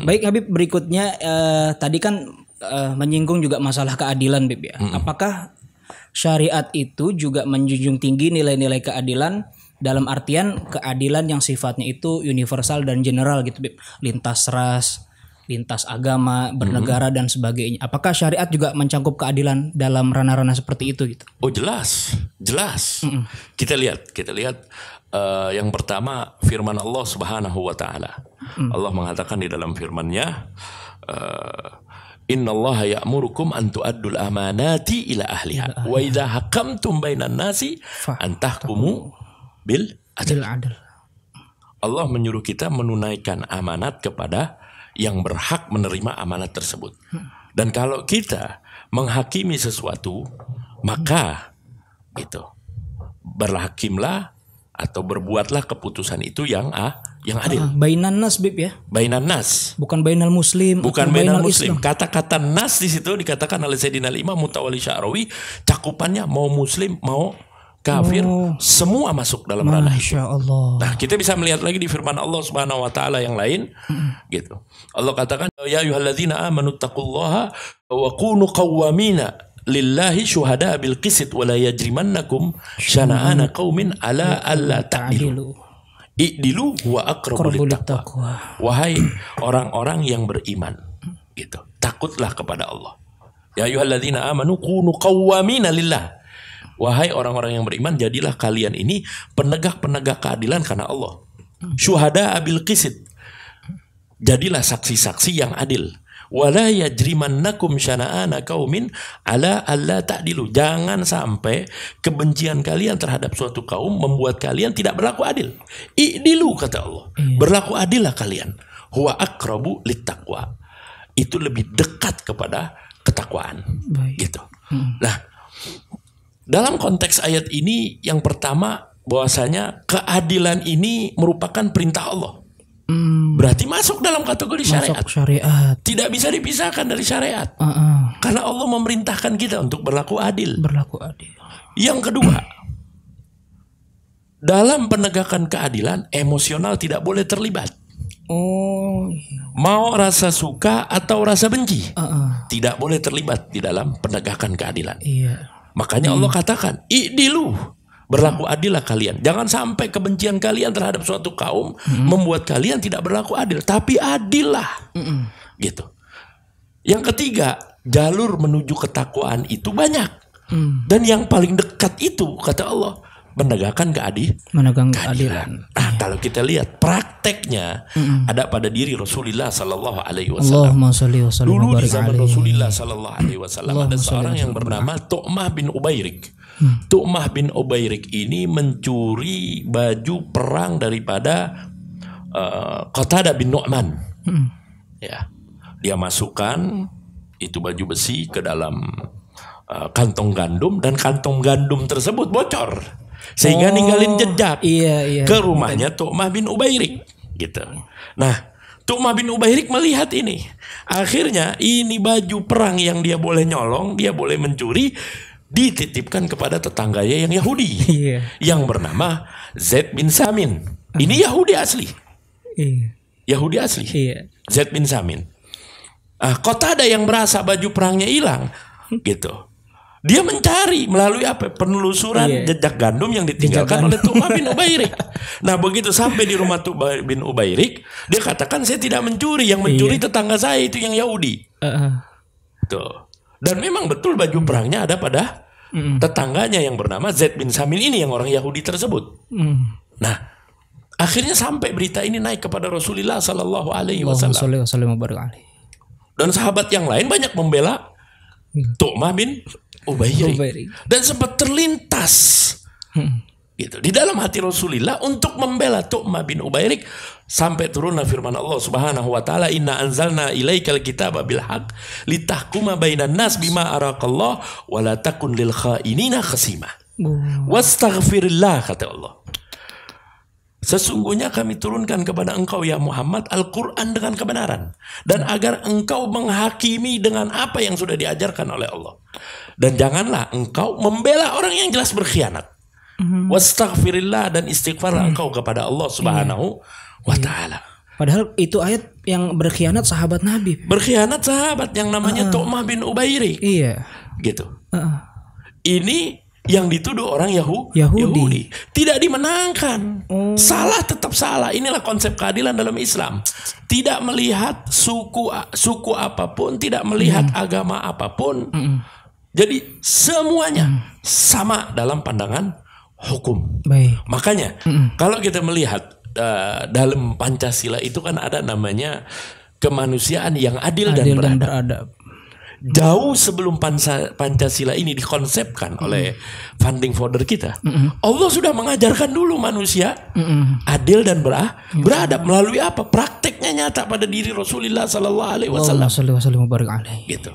Baik Habib, berikutnya tadi kan menyinggung juga masalah keadilan Habib ya. Apakah syariat itu juga menjunjung tinggi nilai-nilai keadilan dalam artian keadilan yang sifatnya itu universal dan general gitu Habib, lintas ras, lintas agama, bernegara dan sebagainya. Apakah syariat juga mencangkup keadilan dalam ranah-ranah seperti itu gitu? Oh jelas. Kita lihat yang pertama firman Allah Subhanahu wa taala. Allah mengatakan di dalam firman-Nya, Innallaha ya'murukum an tu'addul amanati ila ahliha wa idza hakamtum bainan nasi an tahkumu bil adl. Allah menyuruh kita menunaikan amanat kepada yang berhak menerima amanat tersebut. Dan kalau kita menghakimi sesuatu, maka itu berhakimlah atau berbuatlah keputusan itu yang adil. Bainan nas Bib ya. Bainan nas. Bukan bainal muslim. Bukan bainal muslim. Kata-kata nas di situ dikatakan oleh Sayyidina Imam Mutawalli Sya'rawi, cakupannya mau muslim, mau kafir, semua masuk dalam ranah itu. Allah. Nah, kita bisa melihat lagi di firman Allah Subhanahu wa taala yang lain gitu. Allah katakan, ya ayyuhalladzina amanu taqullaha wa kunu qawwamina lillahi syuhada bil qisd wa la yajrimannakum syana'ana qaumin ala alla ta'dilu. I'dilu wa aqrabu littaqwa. Wahai orang-orang yang beriman gitu. Takutlah kepada Allah. Ya ayyuhalladzina amanu kunu qawwamina lillah. Wahai orang-orang yang beriman, jadilah kalian ini penegak-penegak keadilan karena Allah. Syuhada bil qisd. Jadilah saksi-saksi yang adil. Wala yajrimannakum syana'ana qaumin ala alla ta'dilu. Jangan sampai kebencian kalian terhadap suatu kaum membuat kalian tidak berlaku adil. I'dilu kata Allah. Berlaku adillah kalian. Huwa aqrabu littaqwa. Itu lebih dekat kepada ketakwaan. Gitu. Nah, dalam konteks ayat ini yang pertama bahwasanya keadilan ini merupakan perintah Allah. Berarti masuk dalam kategori syariat. Tidak bisa dipisahkan dari syariat. Karena Allah memerintahkan kita untuk berlaku adil. Yang kedua, dalam penegakan keadilan, emosional tidak boleh terlibat. Mau rasa suka atau rasa benci tidak boleh terlibat di dalam penegakan keadilan. Makanya Allah katakan, i'dilu. Berlaku adillah kalian. Jangan sampai kebencian kalian terhadap suatu kaum membuat kalian tidak berlaku adil. Tapi adillah. Gitu. Yang ketiga, jalur menuju ketakwaan itu banyak. Dan yang paling dekat itu, kata Allah, menegakkan keadilan. Nah, kalau kita lihat prakteknya ada pada diri Rasulullah Sallallahu Alaihi Wasallam. Dulu di zaman Rasulullah Sallallahu Alaihi Wasallam ada seorang yang bernama Tu'mah bin Ubairik. Tu'mah bin Ubairik ini mencuri baju perang daripada Qatadah bin Nu'man. Ya, dia masukkan itu baju besi ke dalam kantong gandum dan kantong gandum tersebut bocor sehingga ninggalin jejak ke rumahnya Tu'mah bin Ubairik gitu. Nah, Tu'mah bin Ubairik melihat ini. Akhirnya ini baju perang yang dia boleh nyolong, dia boleh mencuri, dititipkan kepada tetangganya yang Yahudi yang bernama Zaid bin Samin. Ini Yahudi asli. Yahudi asli. Zaid bin Samin. Qatadah yang merasa baju perangnya hilang gitu. Dia mencari melalui apa? Penelusuran jejak gandum yang ditinggalkan oleh Tu'mah bin Ubairik. Nah, begitu sampai di rumah Tu'mah bin Ubairik, dia katakan saya tidak mencuri, yang mencuri tetangga saya itu yang Yahudi. Tuh. Dan memang betul baju perangnya ada pada tetangganya yang bernama Zaid bin Samin ini, yang orang Yahudi tersebut. Nah, akhirnya sampai berita ini naik kepada Rasulullah Sallallahu Alaihi Wasallam. Dan sahabat yang lain banyak membela Tu'mah bin Ubairik. Dan sempat terlintas gitu di dalam hati Rasulullah untuk membela Tu'mah bin Ubairik, sampai turunlah firman Allah Subhanahu wa taala, inna anzalna ilaikal kitaba bil haqq litahkuma bainan nas bima araqallah wa la takun lil khainina khasima wastaghfirillah, kata Allah. Sesungguhnya kami turunkan kepada engkau ya Muhammad Al-Quran dengan kebenaran, dan agar engkau menghakimi dengan apa yang sudah diajarkan oleh Allah, dan janganlah engkau membela orang yang jelas berkhianat. Wastaghfirillah, dan istighfarlah engkau kepada Allah Subhanahu wa ta'ala. Padahal itu ayat yang berkhianat sahabat Nabi. Berkhianat sahabat yang namanya Tu'mah bin Ubairik. Iya. Gitu. Ini yang dituduh orang Yahudi. Tidak dimenangkan. Salah tetap salah. Inilah konsep keadilan dalam Islam. Tidak melihat suku apapun, tidak melihat agama apapun. Jadi semuanya sama dalam pandangan hukum. Baik. Makanya kalau kita melihat dalam Pancasila itu kan ada namanya kemanusiaan yang adil dan beradab. Jauh sebelum Pancasila ini dikonsepkan oleh founding father kita, Allah sudah mengajarkan dulu manusia adil dan beradab melalui apa? Prakteknya nyata pada diri Rasulullah Sallallahu Alaihi Wasallam. Gitu.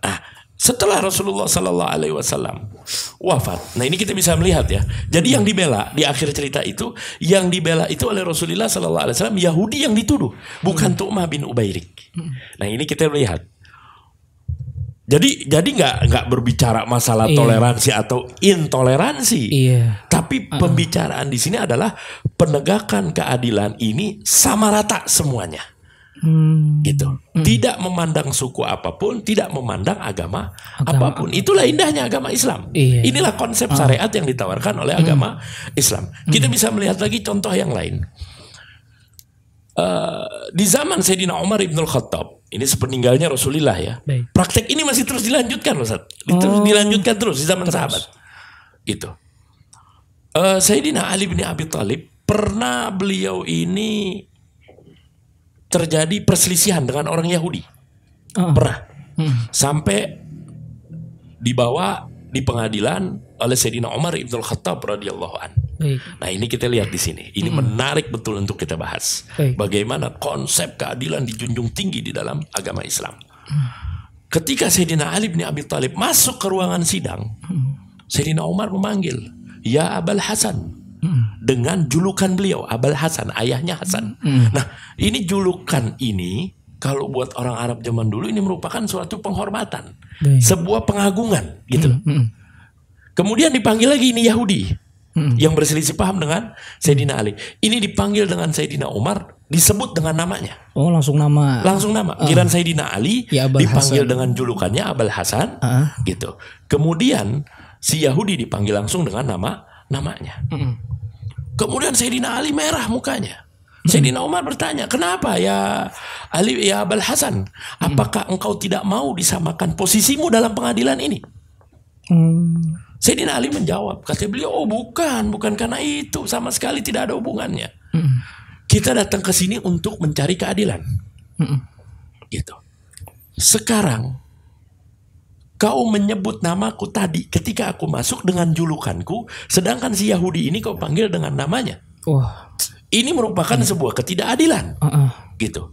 Ah, setelah Rasulullah Sallallahu Alaihi Wasallam wafat, nah ini kita bisa melihat ya. Jadi yang dibela di akhir cerita itu, yang dibela itu oleh Rasulullah Sallallahu Alaihi Wasallam Yahudi yang dituduh, bukan Tu'mah bin Ubairik. Nah ini kita lihat. Jadi nggak berbicara masalah toleransi atau intoleransi, tapi pembicaraan di sini adalah penegakan keadilan ini sama rata semuanya. Gitu. Tidak memandang suku apapun, tidak memandang agama apapun. Itulah indahnya agama Islam. Inilah konsep syariat yang ditawarkan oleh agama Islam. Kita bisa melihat lagi contoh yang lain. Di zaman Sayyidina Umar ibn Khattab, ini sepeninggalnya Rasulullah ya. Praktek ini masih terus dilanjutkan, Ustaz. Dilanjutkan terus di zaman sahabat. Gitu. Sayyidina Ali bin Abi Thalib, pernah beliau ini terjadi perselisihan dengan orang Yahudi. Pernah. Sampai dibawa di pengadilan oleh Sayyidina Umar ibn Khattab radhiyallahu an. Nah ini kita lihat di sini. Ini menarik betul untuk kita bahas. Bagaimana konsep keadilan dijunjung tinggi di dalam agama Islam. Ketika Sayyidina Ali bin Abi Thalib masuk ke ruangan sidang, Sayyidina Umar memanggil, "Ya Abul Hasan." Dengan julukan beliau, Abul Hasan, ayahnya Hasan. Nah ini julukan ini, kalau buat orang Arab zaman dulu ini merupakan suatu penghormatan, sebuah pengagungan gitu. Kemudian dipanggil lagi ini Yahudi yang berselisih paham dengan Sayyidina Ali. Ini dipanggil dengan Sayyidina Umar, disebut dengan namanya. Oh langsung nama. Langsung nama. Giliran Sayyidina Ali ya, dipanggil dengan julukannya Abul Hasan, gitu. Kemudian si Yahudi dipanggil langsung dengan namanya. Kemudian Sayyidina Ali merah mukanya. Sayyidina Umar bertanya, "Kenapa ya Ali, ya Abul Hasan? Apakah engkau tidak mau disamakan posisimu dalam pengadilan ini?" Sayyidina Ali menjawab, kata beliau, "Oh bukan karena itu, sama sekali tidak ada hubungannya. Kita datang ke sini untuk mencari keadilan." Gitu. Sekarang kau menyebut namaku tadi ketika aku masuk dengan julukanku, sedangkan si Yahudi ini kau panggil dengan namanya. Ini merupakan sebuah ketidakadilan. Gitu.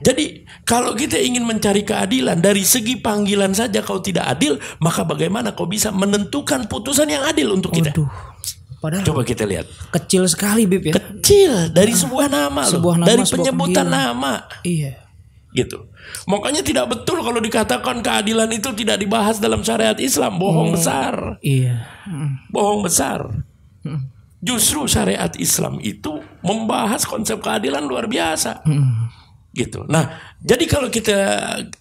Jadi kalau kita ingin mencari keadilan dari segi panggilan saja kau tidak adil, maka bagaimana kau bisa menentukan putusan yang adil untuk kita? Padahal coba kita lihat. Kecil sekali Bib ya. Kecil dari sebuah nama loh. Dari penyebutan nama. Iya. Gitu. Makanya tidak betul kalau dikatakan keadilan itu tidak dibahas dalam syariat Islam. Bohong besar. Iya. Bohong besar. Justru syariat Islam itu membahas konsep keadilan luar biasa. Gitu. Nah, jadi kalau kita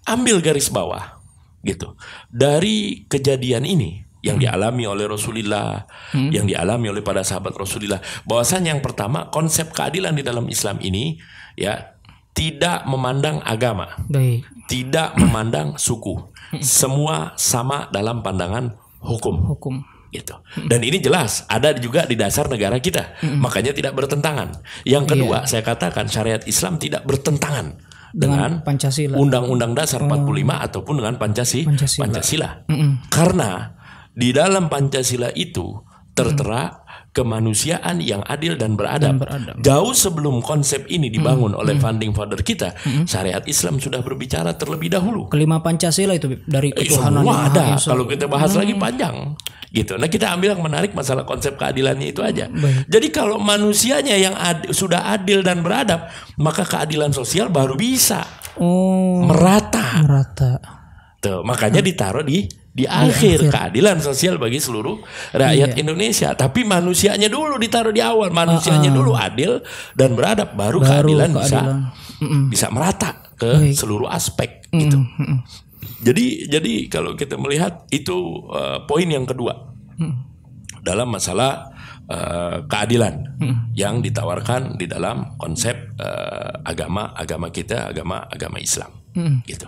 ambil garis bawah, gitu, dari kejadian ini yang dialami oleh Rasulullah, yang dialami oleh para sahabat Rasulullah, bahwasanya yang pertama konsep keadilan di dalam Islam ini, ya, tidak memandang agama, tidak memandang suku, semua sama dalam pandangan hukum. Gitu. Dan ini jelas ada juga di dasar negara kita, makanya tidak bertentangan. Yang kedua, saya katakan syariat Islam tidak bertentangan dengan Pancasila, Undang-Undang Dasar 45 ataupun dengan Pancasila. Karena di dalam Pancasila itu tertera kemanusiaan yang adil dan beradab. Jauh sebelum konsep ini dibangun oleh founding father kita, syariat Islam sudah berbicara terlebih dahulu. Kelima Pancasila itu dari ketuhanan semua ada. Kalau kita bahas lagi panjang. Gitu. Nah kita ambil yang menarik masalah konsep keadilannya itu aja. Jadi kalau manusianya yang sudah adil dan beradab, maka keadilan sosial baru bisa merata. Tuh, makanya ditaruh di di akhir keadilan sosial bagi seluruh rakyat Indonesia. Tapi manusianya dulu ditaruh di awal, manusianya dulu adil dan beradab, baru keadilan bisa merata ke seluruh aspek gitu. Jadi kalau kita melihat itu poin yang kedua dalam masalah keadilan yang ditawarkan di dalam konsep agama kita, agama Islam gitu.